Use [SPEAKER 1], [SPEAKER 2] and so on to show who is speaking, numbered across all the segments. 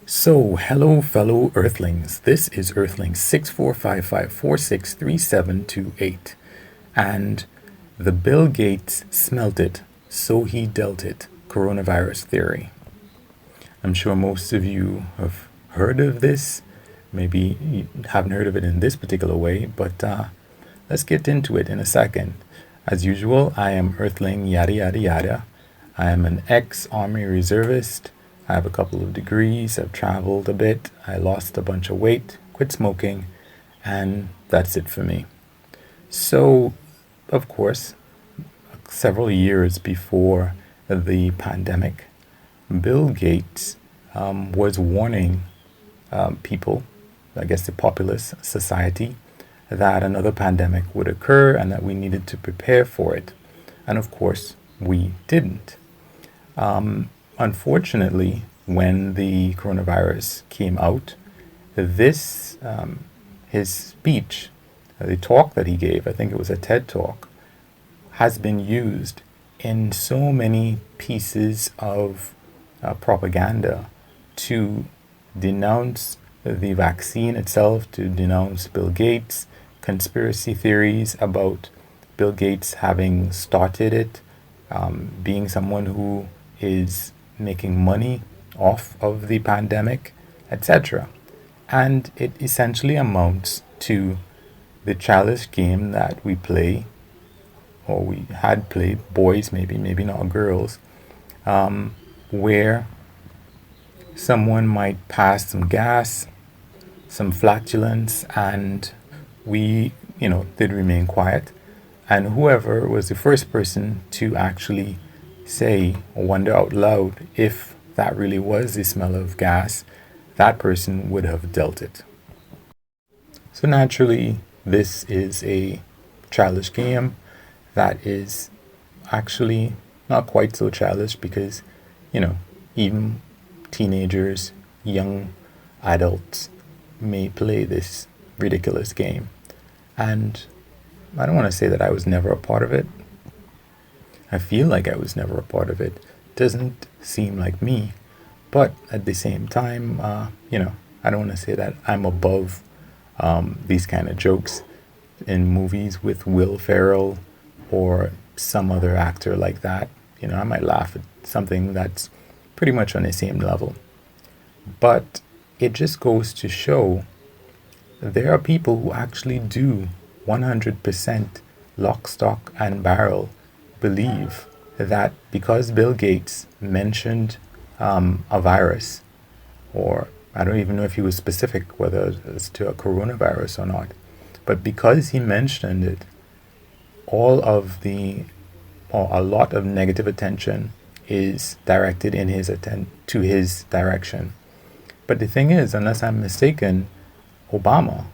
[SPEAKER 1] So, hello, fellow Earthlings. This is Earthling 6455463728. And the Bill Gates smelt it, so he dealt it coronavirus theory. I'm sure most of you have heard of this. Maybe you haven't heard of it in this particular way, but let's get into it in a second. As usual, I am Earthling yada yada yada. I am an ex-Army reservist. I have a couple of degrees. I've traveled a bit. I lost a bunch of weight, quit smoking, and that's it for me. So, of course, several years before the pandemic, Bill Gates was warning people, I guess the populace, society, that another pandemic would occur and that we needed to prepare for it. And of course, we didn't. Unfortunately, when the coronavirus came out, this his speech, the talk that he gave, I think it was a TED talk, has been used in so many pieces of propaganda to denounce the vaccine itself, to denounce Bill Gates, conspiracy theories about Bill Gates having started it, being someone who is making money off of the pandemic, etc. And it essentially amounts to the childish game that we play, or we had played, boys maybe, maybe not girls, where someone might pass some gas, some flatulence, and we, did remain quiet. And whoever was the first person to actually say or wonder out loud if that really was the smell of gas, that person would have dealt it. So naturally, this is a childish game that is actually not quite so childish because, even teenagers, young adults may play this ridiculous game. And I don't want to say that I was never a part of it. I feel like I was never a part of it. Doesn't seem like me. But at the same time, I don't want to say that I'm above these kind of jokes in movies with Will Ferrell or some other actor like that. I might laugh at something that's pretty much on the same level. But it just goes to show there are people who actually do 100% lock, stock, and barrel believe that because Bill Gates mentioned a virus, or I don't even know if he was specific whether it's to a coronavirus or not, but because he mentioned it, all of the, or a lot of negative attention is directed in to his direction. But the thing is, unless I'm mistaken, Obama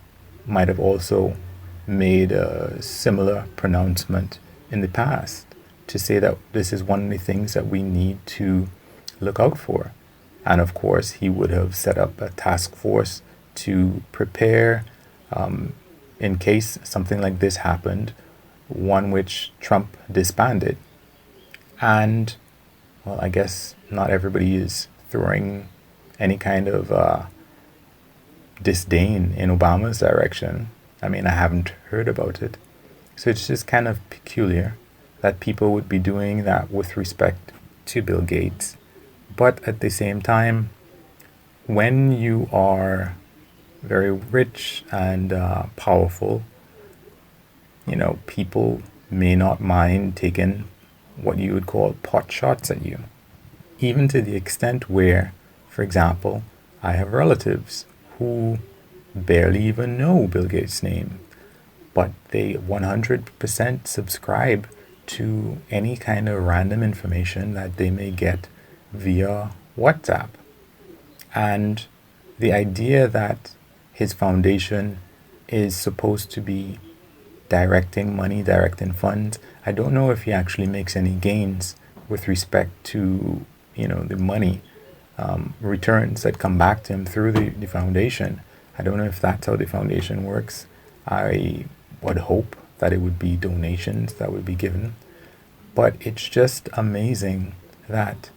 [SPEAKER 1] might have also made a similar pronouncement in the past to say that this is one of the things that we need to look out for. And of course, he would have set up a task force to prepare in case something like this happened, one which Trump disbanded. And, well, I guess not everybody is throwing any kind of disdain in Obama's direction. I mean, I haven't heard about it. So it's just kind of peculiar that people would be doing that with respect to Bill Gates. But at the same time, when you are very rich and powerful, people may not mind taking what you would call pot shots at you. Even to the extent where, for example, I have relatives who barely even know Bill Gates' name, but they 100% subscribe to any kind of random information that they may get via WhatsApp. And the idea that his foundation is supposed to be directing money, directing funds, I don't know if he actually makes any gains with respect to, the money returns that come back to him through the foundation. I don't know if that's how the foundation works. I would hope that it would be donations that would be given. But it's just amazing that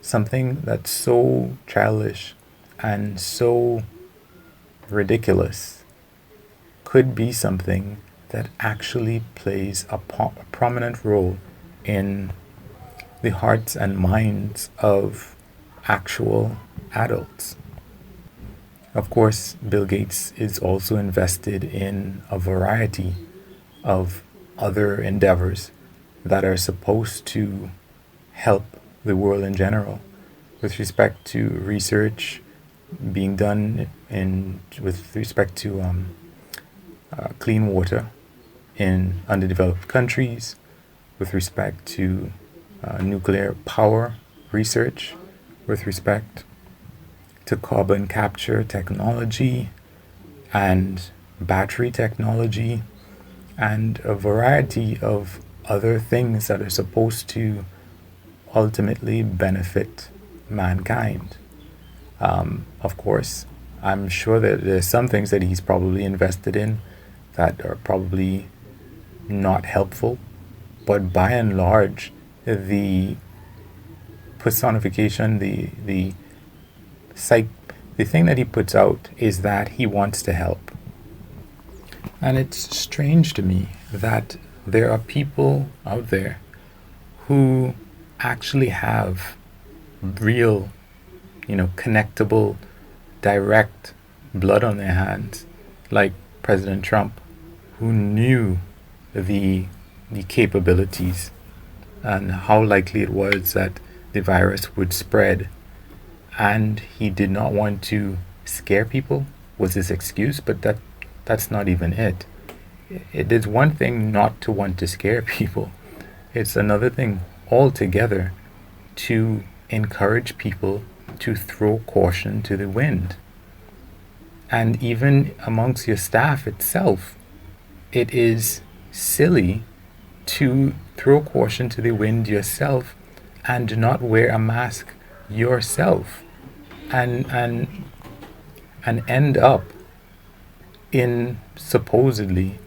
[SPEAKER 1] something that's so childish and so ridiculous could be something that actually plays a prominent role in the hearts and minds of actual adults. Of course, Bill Gates is also invested in a variety of other endeavors that are supposed to help the world in general with respect to research being done in with respect to clean water in underdeveloped countries, with respect to nuclear power research, with respect to carbon capture technology and battery technology, and a variety of other things that are supposed to ultimately benefit mankind. Of course, I'm sure that there's some things that he's probably invested in that are probably not helpful, but by and large, the personification, psych, the thing that he puts out is that he wants to help. And it's strange to me that there are people out there who actually have real, connectable, direct blood on their hands, like President Trump, who knew the the capabilities and how likely it was that the virus would spread, and he did not want to scare people was his excuse, but that's not even it. It is one thing not to want to scare people. It's another thing altogether to encourage people to throw caution to the wind. And even amongst your staff itself, it is silly to throw caution to the wind yourself and not wear a mask yourself and end up in supposedly,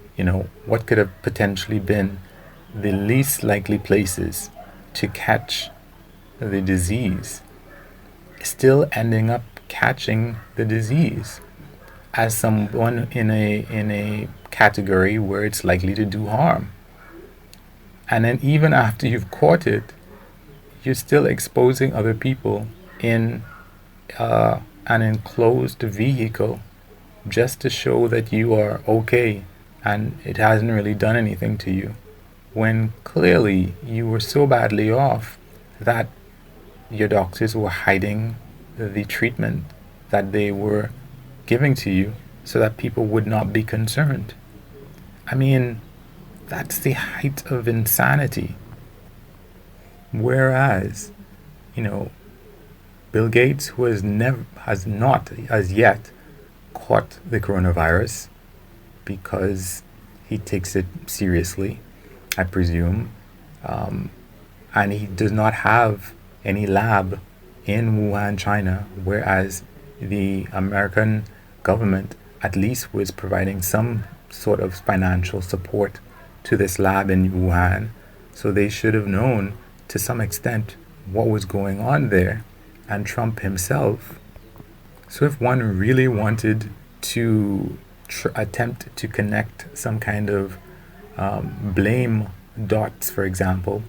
[SPEAKER 1] what could have potentially been the least likely places to catch the disease, still ending up catching the disease as someone in a category where it's likely to do harm. And then even after you've caught it, you're still exposing other people in an enclosed vehicle just to show that you are okay and it hasn't really done anything to you, when clearly you were so badly off that your doctors were hiding the treatment that they were giving to you so that people would not be concerned. I mean, that's the height of insanity. Whereas, Bill Gates, who has not as yet caught the coronavirus because he takes it seriously, I presume, and he does not have any lab in Wuhan, China, whereas the American government at least was providing some sort of financial support to this lab in Wuhan, so they should have known to some extent what was going on there, and Trump himself. So if one really wanted to attempt to connect some kind of blame dots, for example,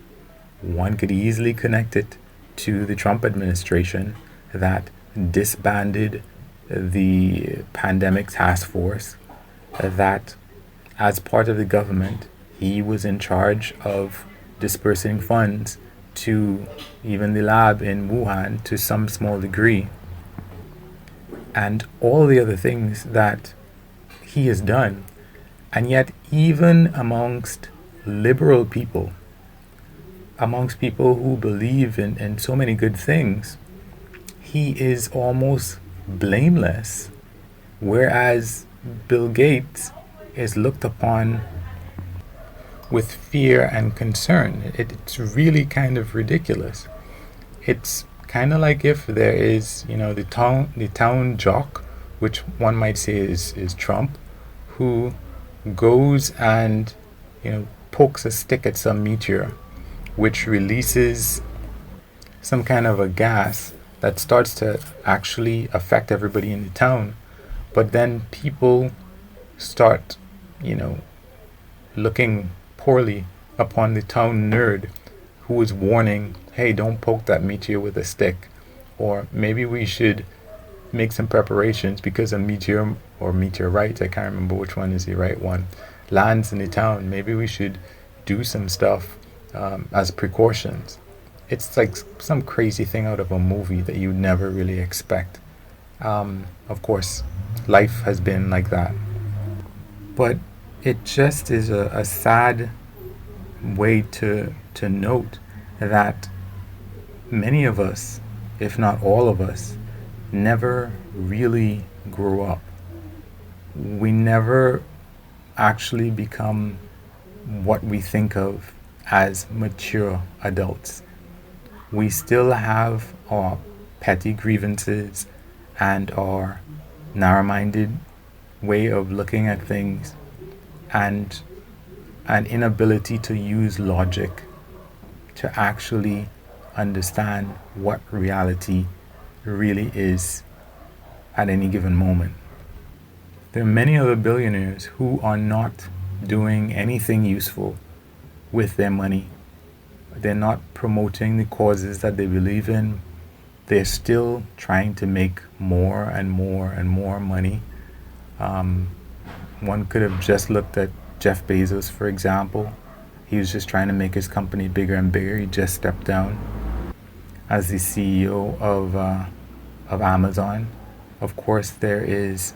[SPEAKER 1] one could easily connect it to the Trump administration that disbanded the pandemic task force, that as part of the government, he was in charge of dispersing funds to even the lab in Wuhan to some small degree, and all the other things that he has done. And yet, even amongst liberal people, amongst people who believe in so many good things, he is almost blameless, whereas Bill Gates is looked upon with fear and concern. It's really kind of ridiculous. It's kind of like if there is, the town jock, which one might say is Trump, who goes and, pokes a stick at some meteor, which releases some kind of a gas that starts to actually affect everybody in the town. But then people start, you know, looking poorly upon the town nerd who is warning, hey, don't poke that meteor with a stick. Or maybe we should make some preparations because a meteor or meteorite, I can't remember which one is the right one, lands in the town. Maybe we should do some stuff as precautions. It's like some crazy thing out of a movie that you never really expect. Of course, life has been like that. But it just is a sad way to note that many of us, if not all of us, never really grow up. We never actually become what we think of as mature adults. We still have our petty grievances and our narrow minded way of looking at things and an inability to use logic to actually understand what reality really is at any given moment. There are many other billionaires who are not doing anything useful with their money. They're not promoting the causes that they believe in. They're still trying to make more and more and more money. Um, One could have just looked at Jeff Bezos, for example. He was just trying to make his company bigger and bigger. He just stepped down as the CEO of Amazon. Of course, there is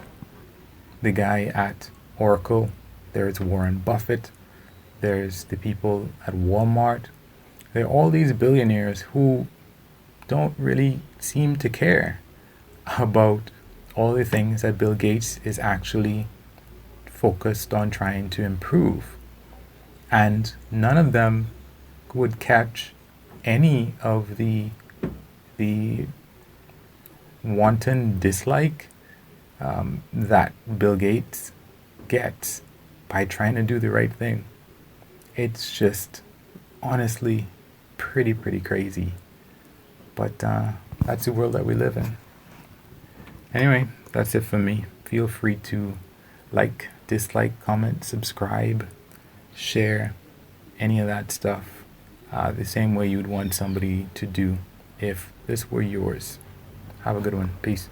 [SPEAKER 1] the guy at Oracle. There's Warren Buffett. There's the people at Walmart. There are all these billionaires who don't really seem to care about all the things that Bill Gates is actually focused on trying to improve. And none of them would catch any of the wanton dislike that Bill Gates gets by trying to do the right thing. It's just honestly pretty crazy. But that's the world that we live in. Anyway, that's it for me. Feel free to like, dislike, comment, subscribe, share, any of that stuff. The same way you'd want somebody to do if this were yours. Have a good one. Peace.